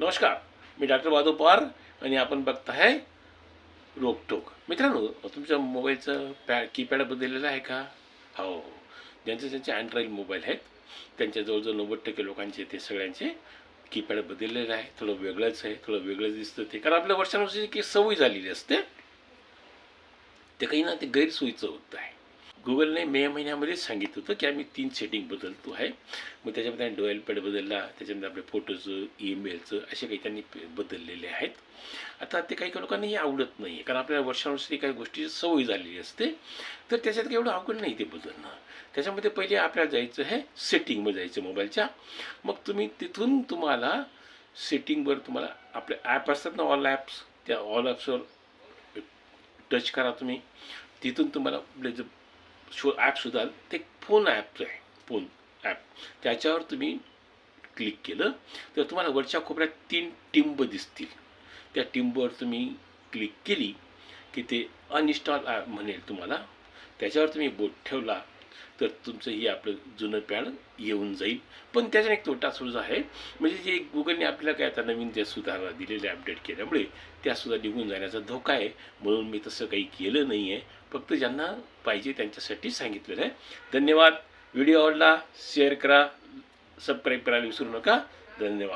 नमस्कार, मी डॉक्टर माधव पवार आणि आपण बघताय रोकटोक. मित्रांनो, तुमच्या मोबाईलचं कीपॅड बदललेलं आहे का? हो. ज्यांचे अँड्रॉइड मोबाईल आहेत त्यांच्या जवळजवळ 90% लोकांचे ते सगळ्यांचे कीपॅड बदललेलं आहे. थोडं वेगळंच आहे, थोडं वेगळंच दिसतं ते, कारण आपल्या वर्षानुवर्षाची की सवय झालेली असते. ते काही ना ते गैरसोयीचं होत आहे. गुगलने मे महिन्यामध्येच सांगितलं होतं की आम्ही 3 सेटिंग बदलतो आहे. मग त्याच्यामध्ये डोएल पॅड बदलला, त्याच्यामध्ये आपल्या फोटोचं, ईमेलचं असे काही त्यांनी बदललेले आहेत. आता ते काही लोकांनाही आवडत नाही आहे, कारण आपल्याला वर्षानुवर्षी काही गोष्टीची सवय झालेली असते. तर त्याच्यात काही एवढं अवघड नाही ते बदलणं. त्याच्यामध्ये पहिले आपल्याला जायचं आहे सेटिंगमध्ये जायचं मोबाईलच्या. मग तुम्ही तिथून तुम्हाला सेटिंगवर तुम्हाला आपले ॲप असतात ना, ऑल ॲप्स, त्या ऑल ॲप्सवर टच करा तुम्ही. तिथून तुम्हाला आपले जे ॲपसुद्धा ते फोन ॲप आहे, फोन ॲप, त्याच्यावर तुम्ही क्लिक केलं तर तुम्हाला वरच्या कोपऱ्यात 3 टिंब दिसतील. त्या टिंबवर तुम्ही क्लिक केली की ते अनइन्स्टॉल ॲप म्हणेल तुम्हाला. त्याच्यावर तुम्ही बोट ठेवला तर तुमचं ही आपलं जुनं पॅड येऊन जाईल. पण त्याच्याने एक तोटा सुद्धा आहे, म्हणजे जे गुगलने आपल्याला काय आता नवीन जे सुधारणा दिलेले अपडेट केल्यामुळे त्यासुद्धा निघून जाण्याचा धोका आहे. म्हणून मी तसं काही केलं नाही आहे, फक्त ज्यांना पाहिजे त्यांच्यासाठी सांगितलेलं आहे. धन्यवाद. व्हिडिओ आवडला शेअर करा, सबस्क्राईब करायला विसरू नका. धन्यवाद.